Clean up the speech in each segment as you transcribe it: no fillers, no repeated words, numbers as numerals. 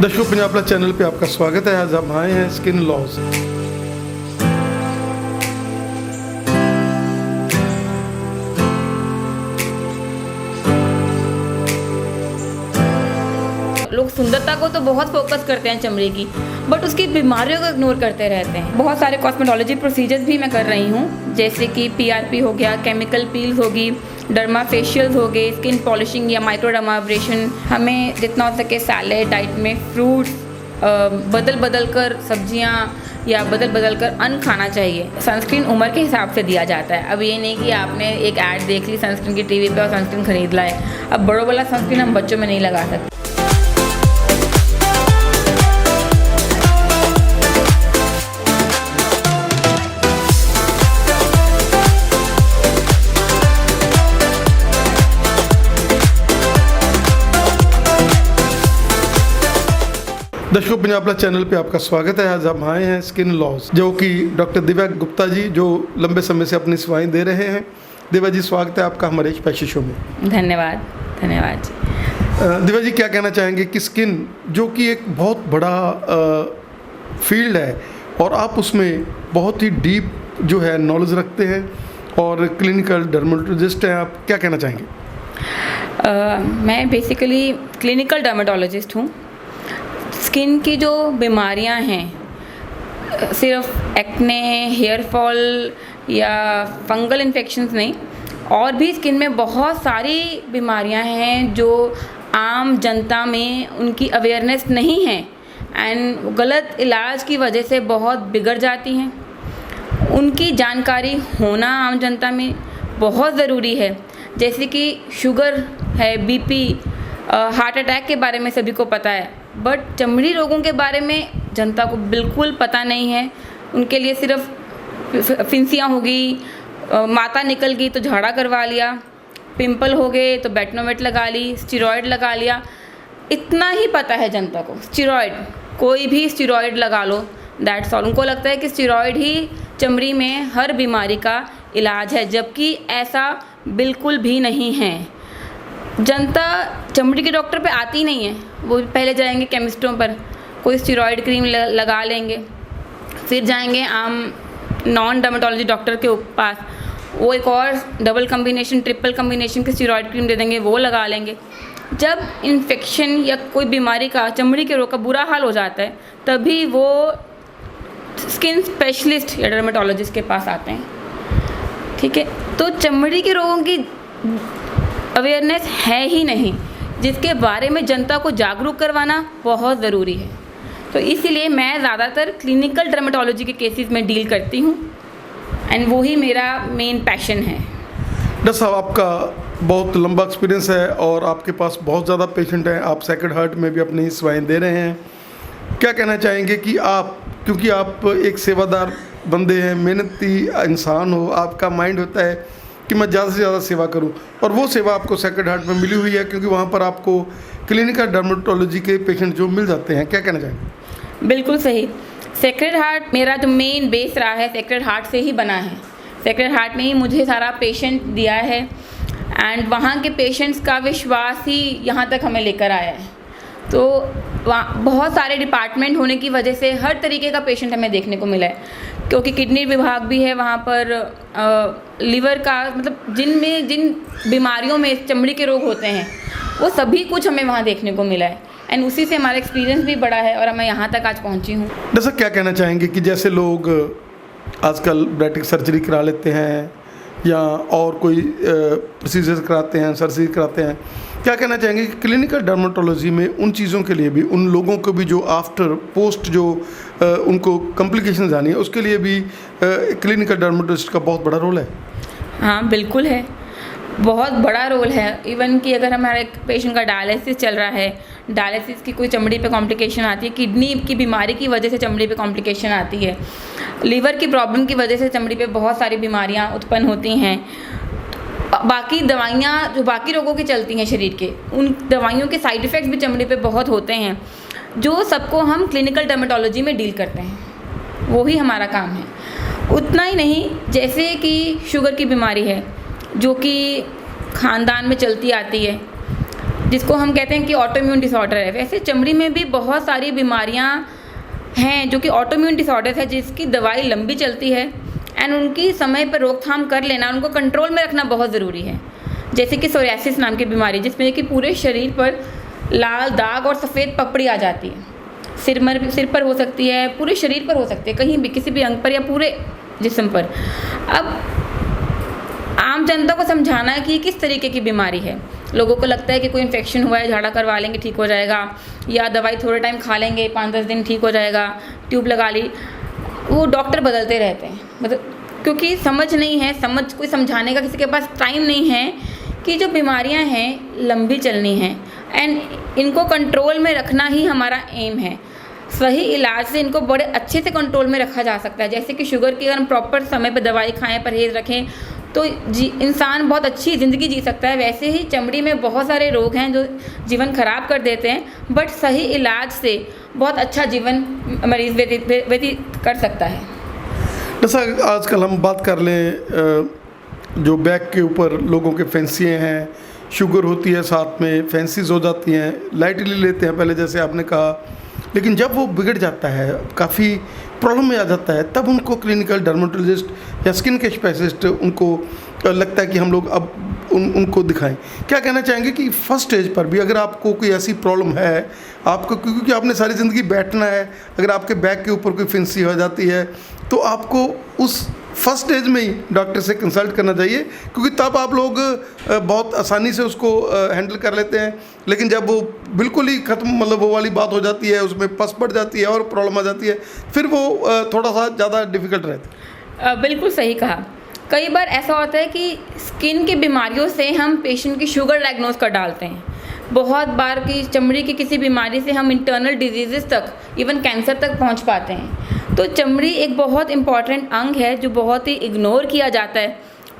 दर्शकों, Punjab plus channel पे आपका स्वागत है। आज हम आए हैं स्किन लॉज। लोग सुंदरता को तो बहुत फोकस करते हैं चमड़ी की, बट उसकी बीमारियों को इग्नोर करते रहते हैं। बहुत सारे कॉस्मेटोलॉजी प्रोसीजर्स भी मैं कर रही हूँ, जैसे कि पीआरपी हो गया, केमिकल पील्स होगी, डर्मा फेशियल्स हो गए, स्किन पॉलिशिंग या माइक्रोडर्माब्रेशन। हमें जितना हो सके सैलेड डाइट में फ्रूट्स बदल कर सब्जियाँ या बदल कर अन्न खाना चाहिए। सनस्क्रीन उम्र के हिसाब से दिया जाता है। अब ये नहीं कि आपने एक ऐड देख ली सनस्क्रीन की टीवी पे और सनस्क्रीन खरीद लाए। अब बड़ों वाला सनस्क्रीन हम बच्चों में नहीं लगा सकते। दर्शकों, पंजाब प्लस चैनल पे आपका स्वागत है। आज हम आए हैं स्किन लॉज, जो कि डॉक्टर दिव्या गुप्ता जी जो लंबे समय से अपनी सेवाएं दे रहे हैं। दिव्या जी, स्वागत है आपका हमारे स्पेशल शो में। धन्यवाद जी। दिव्या जी, क्या कहना चाहेंगे कि स्किन जो कि एक बहुत बड़ा फील्ड है और आप उसमें बहुत ही डीप जो है नॉलेज रखते हैं और क्लिनिकल डर्मेटोलॉजिस्ट हैं, आप क्या कहना चाहेंगे? मैं बेसिकली क्लिनिकल डर्मेटोलॉजिस्ट हूँ। स्किन की जो बीमारियां हैं, सिर्फ एक्ने, हेयर फॉल या फंगल इन्फेक्शंस नहीं, और भी स्किन में बहुत सारी बीमारियां हैं जो आम जनता में उनकी अवेयरनेस नहीं है एंड गलत इलाज की वजह से बहुत बिगड़ जाती हैं। उनकी जानकारी होना आम जनता में बहुत ज़रूरी है। जैसे कि शुगर है, बीपी, हार्ट अटैक के बारे में सभी को पता है, बट चमड़ी रोगों के बारे में जनता को बिल्कुल पता नहीं है। उनके लिए सिर्फ फिंसियाँ हो गई, माता निकल गई तो झाड़ा करवा लिया, पिंपल हो गए तो बेटनोवेट लगा ली, स्टेरॉयड लगा लिया, इतना ही पता है जनता को। स्टेरॉयड, कोई भी स्टेरॉयड लगा लो, दैट्स ऑल। उनको लगता है कि स्टेरॉयड ही चमड़ी में हर बीमारी का इलाज है, जबकि ऐसा बिल्कुल भी नहीं है। जनता चमड़ी के डॉक्टर पे आती नहीं है, वो पहले जाएंगे केमिस्टों पर, कोई स्टेरॉयड क्रीम लगा लेंगे, फिर जाएंगे आम नॉन डर्मेटोलॉजी डॉक्टर के पास, वो एक और डबल कम्बिनेशन, ट्रिपल कम्बिनेशन की स्टेरॉयड क्रीम दे देंगे, वो लगा लेंगे। जब इन्फेक्शन या कोई बीमारी का, चमड़ी के रोग का बुरा हाल हो जाता है, तभी वो स्किन स्पेशलिस्ट या डर्मेटोलॉजिस्ट के पास आते हैं। ठीक है, तो चमड़ी के रोगों की अवेयरनेस है ही नहीं, जिसके बारे में जनता को जागरूक करवाना बहुत ज़रूरी है। तो इसीलिए मैं ज़्यादातर क्लिनिकल डर्मेटोलॉजी के केसेस में डील करती हूँ एंड वही मेरा मेन पैशन है। डॉक्टर साहब, आपका बहुत लंबा एक्सपीरियंस है और आपके पास बहुत ज़्यादा पेशेंट हैं। आप सेक्रेड हार्ट में भी अपनी सेवाएं दे रहे हैं। क्या कहना चाहेंगे कि आप, क्योंकि आप एक सेवादार बंदे हैं, मेहनती इंसान हो, आपका माइंड होता है कि मैं ज़्यादा से ज़्यादा सेवा करूं, और वो सेवा आपको सेक्रेड हार्ट में मिली हुई है, क्योंकि वहाँ पर आपको क्लिनिकल डर्मेटोलॉजी के पेशेंट जो मिल जाते हैं। क्या कहना चाहेंगे? बिल्कुल सही। सेक्रेड हार्ट मेरा जो मेन बेस रहा है, सेक्रेड हार्ट से ही बना है। सेक्रेड हार्ट ने ही मुझे सारा पेशेंट दिया है एंड वहाँ के पेशेंट्स का विश्वास ही यहाँ तक हमें लेकर आया है। तो वहाँ बहुत सारे डिपार्टमेंट होने की वजह से हर तरीके का पेशेंट हमें देखने को मिला है, क्योंकि किडनी विभाग भी है वहाँ पर, लिवर का, मतलब जिन बीमारियों में चमड़ी के रोग होते हैं वो सभी कुछ हमें वहाँ देखने को मिला है एंड उसी से हमारा एक्सपीरियंस भी बढ़ा है और मैं यहाँ तक आज पहुँची हूँ। जैसा क्या कहना चाहेंगे कि जैसे लोग आजकल ब्रेटिक सर्जरी करा लेते हैं या और कोई प्रोसीजर कराते हैं, सर्जरी कराते हैं, क्या कहना चाहेंगे कि क्लिनिकल डर्मेटोलॉजी में उन चीज़ों के लिए भी, उन लोगों को भी जो आफ्टर पोस्ट जो उनको कॉम्प्लिकेशंस आनी है, उसके लिए भी क्लिनिकल डर्मेटोलॉजिस्ट का बहुत बड़ा रोल है? हाँ, बिल्कुल है, बहुत बड़ा रोल है। इवन कि अगर हमारा एक पेशेंट का डायलिसिस चल रहा है, डायलिसिस की कोई चमड़ी पे कॉम्प्लिकेशन आती है, किडनी की बीमारी की वजह से चमड़ी पे कॉम्प्लिकेशन आती है, लिवर की प्रॉब्लम की वजह से चमड़ी पे बहुत सारी बीमारियां उत्पन्न होती हैं, बाकी दवाइयाँ जो बाकी रोगों की चलती हैं शरीर के, उन दवाइयों के साइड इफ़ेक्ट्स भी चमड़ी पे बहुत होते हैं, जो सबको हम क्लिनिकल डर्मेटोलॉजी में डील करते हैं, वो ही हमारा काम है। उतना ही नहीं, जैसे कि शुगर की बीमारी है जो कि ख़ानदान में चलती आती है, जिसको हम कहते हैं कि ऑटोइम्यून डिसऑर्डर है। वैसे चमड़ी में भी बहुत सारी बीमारियां हैं जो कि ऑटोइम्यून डिसऑर्डर है, जिसकी दवाई लंबी चलती है एंड उनकी समय पर रोकथाम कर लेना, उनको कंट्रोल में रखना बहुत ज़रूरी है। जैसे कि सोरियासिस नाम की बीमारी, जिसमें कि पूरे शरीर पर लाल दाग और सफ़ेद पपड़ी आ जाती है। सिर पर हो सकती है, पूरे शरीर पर हो सकती है, कहीं भी किसी भी अंग पर या पूरे जिस्म पर। अब आम जनता को समझाना है कि किस तरीके की बीमारी है। लोगों को लगता है कि कोई इन्फेक्शन हुआ है, झाड़ा करवा लेंगे ठीक हो जाएगा, या दवाई थोड़े टाइम खा लेंगे 5-10 दिन ठीक हो जाएगा, ट्यूब लगा ली। वो डॉक्टर बदलते रहते हैं, मतलब क्योंकि समझ नहीं है, कोई समझाने का किसी के पास टाइम नहीं है कि जो बीमारियां हैं लंबी चलनी हैं एंड इनको कंट्रोल में रखना ही हमारा एम है। सही इलाज से इनको बड़े अच्छे से कंट्रोल में रखा जा सकता है। जैसे कि शुगर की अगर हम प्रॉपर समय पर दवाई खाएं, परहेज़ रखें, तो इंसान बहुत अच्छी ज़िंदगी जी सकता है। वैसे ही चमड़ी में बहुत सारे रोग हैं जो जीवन ख़राब कर देते हैं, बट सही इलाज से बहुत अच्छा जीवन मरीज़ व्यतीत कर सकता है। जैसा आजकल हम बात कर लें, जो बैक के ऊपर लोगों के फैंसियाँ हैं, शुगर होती है, साथ में फैंसीज हो जाती हैं, लाइटली लेते हैं पहले जैसे आपने कहा, लेकिन जब वो बिगड़ जाता है, काफ़ी प्रॉब्लम में आ जाता है, तब उनको क्लिनिकल डर्मेटोलॉजिस्ट या स्किन के स्पेशलिस्ट उनको लगता है कि हम लोग अब उनको दिखाएं। क्या कहना चाहेंगे कि फर्स्ट स्टेज पर भी अगर आपको कोई ऐसी प्रॉब्लम है, आपको क्योंकि आपने सारी ज़िंदगी बैठना है, अगर आपके बैक के ऊपर कोई फिंसी हो जाती है तो आपको उस फर्स्ट स्टेज में ही डॉक्टर से कंसल्ट करना चाहिए, क्योंकि तब आप लोग बहुत आसानी से उसको हैंडल कर लेते हैं। लेकिन जब वो बिल्कुल ही ख़त्म, मतलब वो वाली बात हो जाती है, उसमें पस पड़ जाती है और प्रॉब्लम आ जाती है, फिर वो थोड़ा सा ज़्यादा डिफ़िकल्ट रहता है। बिल्कुल सही कहा। कई बार ऐसा होता है कि स्किन की बीमारियों से हम पेशेंट की शुगर डायग्नोज कर डालते हैं। बहुत बार की चमड़ी की किसी बीमारी से हम इंटरनल डिजीज़ तक, इवन कैंसर तक पहुंच पाते हैं। तो चमड़ी एक बहुत इंपॉर्टेंट अंग है जो बहुत ही इग्नोर किया जाता है,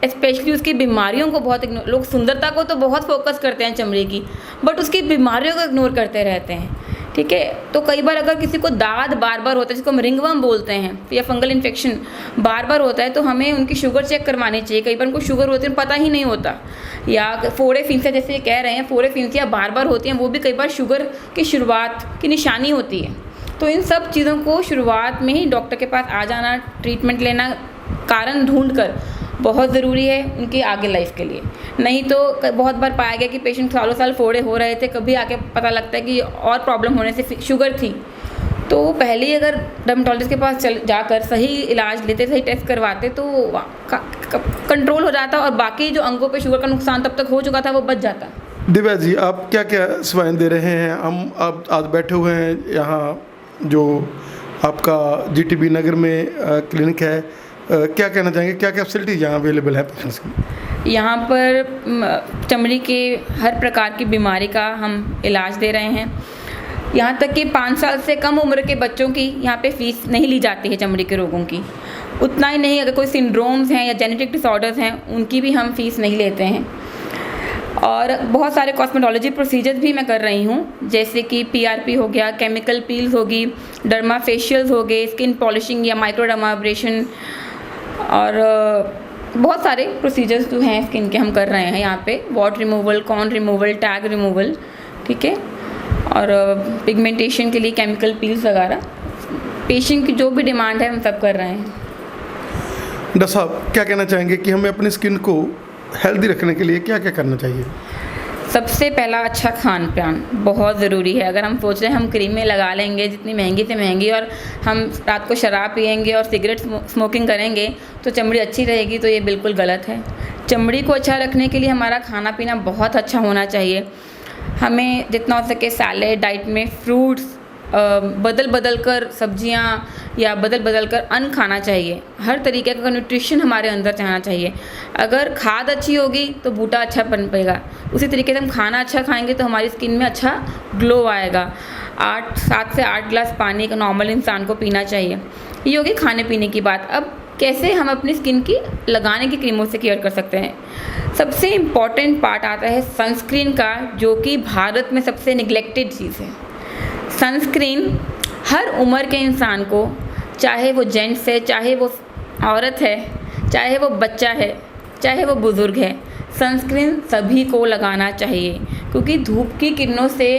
स्पेशली उसकी बीमारियों को बहुत इग्नोर। लोग सुंदरता को तो बहुत फोकस करते हैं चमड़ी की, बट उसकी बीमारियों को इग्नोर करते रहते हैं। ठीक है, तो कई बार अगर किसी को दाद बार बार होता है, जिसको हम रिंगवर्म बोलते हैं, या फंगल इन्फेक्शन बार बार होता है, तो हमें उनकी शुगर चेक करवानी चाहिए। कई बार उनको शुगर होती है पता ही नहीं होता, या फोड़े फिंसियाँ जैसे कह रहे हैं, फोड़े फिंसियाँ बार बार होती हैं, वो भी कई बार शुगर की शुरुआत की निशानी होती है। तो इन सब चीज़ों को शुरुआत में ही डॉक्टर के पास आ जाना, ट्रीटमेंट लेना, कारण ढूंढ कर बहुत ज़रूरी है उनकी आगे लाइफ के लिए। नहीं तो बहुत बार पाया गया कि पेशेंट सालों साल फोड़े हो रहे थे, कभी आके पता लगता है कि और प्रॉब्लम होने से शुगर थी। तो पहले ही अगर डर्मेटोलॉजिस्ट के पास जाकर सही इलाज लेते, सही टेस्ट करवाते, तो कंट्रोल हो जाता और बाकी जो अंगों पे शुगर का नुकसान तब तक हो चुका था वो बच जाता। दिव्या जी, आप क्या क्या सेवाएं दे रहे हैं? हम आप आज बैठे हुए हैं यहाँ, जो आपका GTB नगर में क्लिनिक है, क्या कहना चाहेंगे, क्या क्या फैसिलिटीज़ यहाँ अवेलेबल है पेशेंट्स की? यहाँ पर चमड़ी के हर प्रकार की बीमारी का हम इलाज दे रहे हैं। यहाँ तक कि 5 साल से कम उम्र के बच्चों की यहाँ पे फीस नहीं ली जाती है चमड़ी के रोगों की। उतना ही नहीं, अगर कोई सिंड्रोम्स हैं या जेनेटिक डिसऑर्डर्स हैं, उनकी भी हम फीस नहीं लेते हैं। और बहुत सारे कॉस्मेटोलॉजी प्रोसीजर्स भी मैं कर रही हूँ, जैसे कि PRP हो गया, केमिकल पील्स होगी, डर्मा फेशियल्स हो गए, स्किन पॉलिशिंग या माइक्रोडर्माब्रेशन, और बहुत सारे प्रोसीजर्स जो हैं स्किन के हम कर रहे हैं यहाँ पे। What removal, corn removal, tag removal, ठीक है, और पिगमेंटेशन के लिए केमिकल पील्स वगैरह। पेशेंट की जो भी डिमांड है हम सब कर रहे हैं। डॉक्टर साहब, क्या कहना चाहेंगे कि हमें अपनी स्किन को हेल्दी रखने के लिए क्या क्या करना चाहिए? सबसे पहला, अच्छा खान पान बहुत ज़रूरी है। अगर हम सोच रहे हैं हम क्रीमें लगा लेंगे जितनी महंगी से महंगी, और हम रात को शराब पिएंगे और सिगरेट स्मोकिंग करेंगे तो चमड़ी अच्छी रहेगी, तो ये बिल्कुल गलत है। चमड़ी को अच्छा रखने के लिए हमारा खाना पीना बहुत अच्छा होना चाहिए। हमें जितना हो सके सैलेड, डाइट में फ्रूट्स, बदल कर सब्जियां या बदल कर अन्न खाना चाहिए। हर तरीके का न्यूट्रिशन हमारे अंदर जाना चाहिए। अगर खाद अच्छी होगी तो बूटा अच्छा पनपेगा। उसी तरीके से हम खाना अच्छा खाएंगे तो हमारी स्किन में अच्छा ग्लो आएगा। 7 से 8 गिलास पानी का नॉर्मल इंसान को पीना चाहिए। ये होगी खाने पीने की बात। अब कैसे हम अपनी स्किन की लगाने की क्रीमों से केयर कर सकते हैं? सबसे इम्पॉर्टेंट पार्ट आता है सनस्क्रीन का, जो कि भारत में सबसे निगलेक्टेड चीज़ है। सनस्क्रीन हर उम्र के इंसान को, चाहे वो जेंट्स है, चाहे वो औरत है, चाहे वो बच्चा है, चाहे वो बुज़ुर्ग है, सनस्क्रीन सभी को लगाना चाहिए, क्योंकि धूप की किरणों से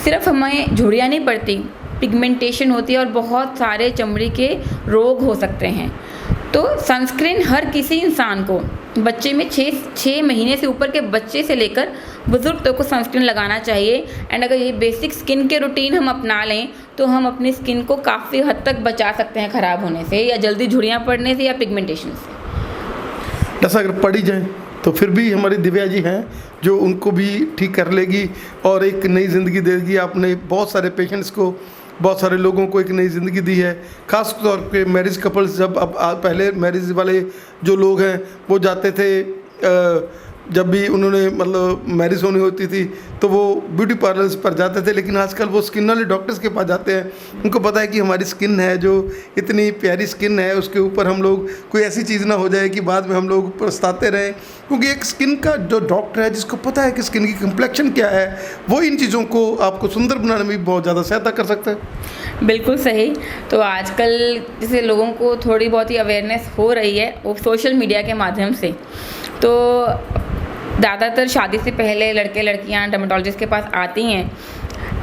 सिर्फ हमें झुर्रियाँ नहीं पड़ती, पिगमेंटेशन होती है और बहुत सारे चमड़ी के रोग हो सकते हैं। तो सनस्क्रीन हर किसी इंसान को, बच्चे में 6 महीने से ऊपर के बच्चे से लेकर बुजुर्ग तक को सनस्क्रीन लगाना चाहिए। एंड अगर ये बेसिक स्किन के रूटीन हम अपना लें तो हम अपनी स्किन को काफ़ी हद तक बचा सकते हैं ख़राब होने से, या जल्दी झुर्रियाँ पड़ने से, या पिगमेंटेशन से। जैसा अगर पड़ी जाए तो फिर भी हमारी दिव्या जी हैं जो उनको भी ठीक कर लेगी और एक नई ज़िंदगी देगी। आपने बहुत सारे पेशेंट्स को, बहुत सारे लोगों को एक नई ज़िंदगी दी है। ख़ास तौर पे मैरिज कपल्स, जब अब पहले मैरिज वाले जो लोग हैं वो जाते थे, जब भी उन्होंने मतलब मैरिज होनी होती थी तो वो ब्यूटी पार्लर्स पर जाते थे, लेकिन आजकल वो स्किन वाले डॉक्टर्स के पास जाते हैं। उनको पता है कि हमारी स्किन है जो इतनी प्यारी स्किन है, उसके ऊपर हम लोग कोई ऐसी चीज़ ना हो जाए कि बाद में हम लोग पछताते रहें। क्योंकि एक स्किन का जो डॉक्टर है जिसको पता है कि स्किन की कम्प्लेक्शन क्या है, वो इन चीज़ों को आपको सुंदर बनाने में भी बहुत ज़्यादा सहायता कर सकता है। बिल्कुल सही। तो आजकल जैसे लोगों को थोड़ी बहुत ही अवेयरनेस हो रही है वो सोशल मीडिया के माध्यम से, तो ज़्यादातर शादी से पहले लड़के लड़कियां डर्मेटोलॉजिस्ट के पास आती हैं।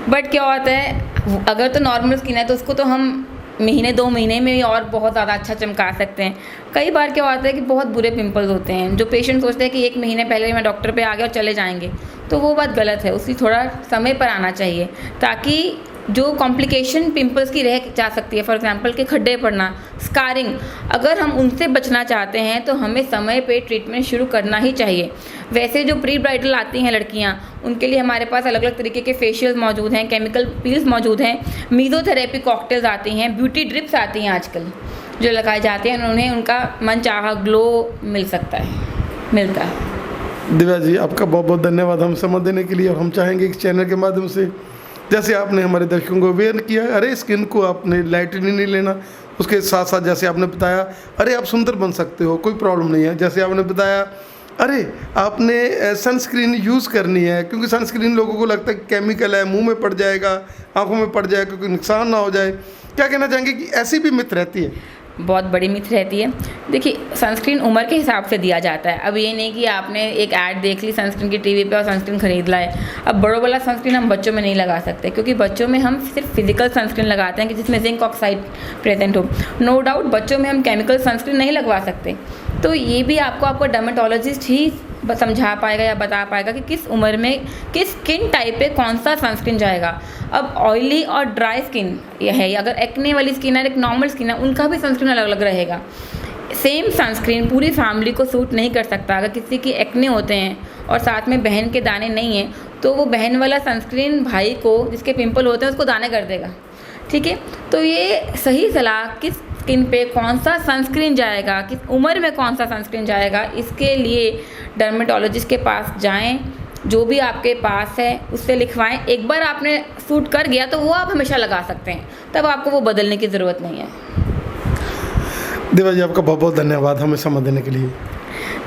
बट क्या होता है, अगर तो नॉर्मल स्किन है तो उसको तो हम महीने 2 महीने में और बहुत ज़्यादा अच्छा चमका सकते हैं। कई बार क्या होता है कि बहुत बुरे पिंपल्स होते हैं, जो पेशेंट सोचते हैं कि 1 महीने पहले मैं डॉक्टर पे आ गया और चले जाएंगे, तो वो बात गलत है। उसकी थोड़ा समय पर आना चाहिए ताकि जो कॉम्प्लिकेशन पिंपल्स की रह जा सकती है, फॉर एग्जांपल के खड्डे पड़ना, स्कारिंग, अगर हम उनसे बचना चाहते हैं तो हमें समय पे ट्रीटमेंट शुरू करना ही चाहिए। वैसे जो प्री ब्राइडल आती हैं लड़कियां, उनके लिए हमारे पास अलग अलग तरीके के फेशियल्स मौजूद हैं, केमिकल पील्स मौजूद हैं, मीज़ोथेरेपी कॉकटेल्स आती हैं, ब्यूटी ड्रिप्स आती हैं आजकल जो लगाई जाती हैं, उन्हें उनका मनचाहा ग्लो मिलता है। दिव्या जी, आपका बहुत बहुत धन्यवाद हम समय देने के लिए। और हम चाहेंगे इस चैनल के माध्यम से जैसे आपने हमारे दर्शकों को अवेयर किया, अरे स्किन को आपने लाइटली नहीं लेना, उसके साथ साथ जैसे आपने बताया अरे आप सुंदर बन सकते हो, कोई प्रॉब्लम नहीं है। जैसे आपने बताया अरे आपने सनस्क्रीन यूज़ करनी है, क्योंकि सनस्क्रीन लोगों को लगता है कि केमिकल है, मुंह में पड़ जाएगा, आंखों में पड़ जाएगा, क्योंकि नुकसान ना हो जाए। क्या कहना चाहेंगे कि ऐसी भी मिथ रहती है? बहुत बड़ी मिथ रहती है। देखिए, सनस्क्रीन उम्र के हिसाब से दिया जाता है। अब ये नहीं कि आपने एक ऐड देख ली सनस्क्रीन की टीवी पे और सनस्क्रीन खरीद लाए। अब बड़ों वाला सनस्क्रीन हम बच्चों में नहीं लगा सकते, क्योंकि बच्चों में हम सिर्फ फिजिकल सनस्क्रीन लगाते हैं कि जिसमें जिंक ऑक्साइड प्रेजेंट हो। नो डाउट बच्चों में हम केमिकल सनस्क्रीन नहीं लगवा सकते। तो ये भी आपका डर्मेटोलॉजिस्ट ही समझा पाएगा या बता पाएगा कि किस उम्र में किस स्किन टाइप पे कौन सा सनस्क्रीन जाएगा। अब ऑयली और ड्राई स्किन ये है, अगर एक्ने वाली स्किन है, एक नॉर्मल स्किन है, उनका भी सनस्क्रीन अलग अलग रहेगा। सेम सनस्क्रीन पूरी फैमिली को सूट नहीं कर सकता। अगर किसी की एक्ने होते हैं और साथ में बहन के दाने नहीं हैं, तो वो बहन वाला सनस्क्रीन भाई को, जिसके पिंपल होते हैं, उसको दाने कर देगा। ठीक है, तो ये सही सलाह किस स्किन पे कौन सा सनस्क्रीन जाएगा, किस उम्र में कौन सा सनस्क्रीन जाएगा, इसके लिए डर्मेटोलॉजिस्ट के पास जाएं। जो भी आपके पास है उससे लिखवाएं। एक बार आपने सूट कर गया तो वो आप हमेशा लगा सकते हैं, तब आपको वो बदलने की ज़रूरत नहीं है। दिव्या जी, आपका बहुत बहुत धन्यवाद हमें समय देने के लिए।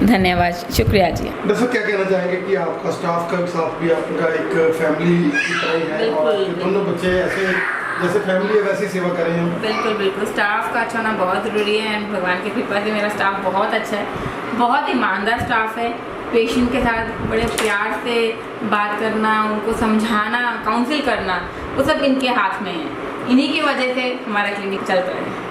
धन्यवाद, शुक्रिया जी। दर्शक, क्या कहना चाहेंगे कि आपका स्टाफ का साथ भी आपका एक फैमिली की तरह है और दोनों बच्चे ऐसे जैसे फैमिली है वैसी सेवा करें हम? बिल्कुल बिल्कुल, स्टाफ का अच्छा होना बहुत ज़रूरी है। एंड भगवान की कृपा से मेरा स्टाफ बहुत अच्छा है, बहुत ईमानदार स्टाफ है। पेशेंट के साथ बड़े प्यार से बात करना, उनको समझाना, काउंसिल करना, वो सब इनके हाथ में है। इन्हीं की वजह से हमारा क्लिनिक चल रहा है।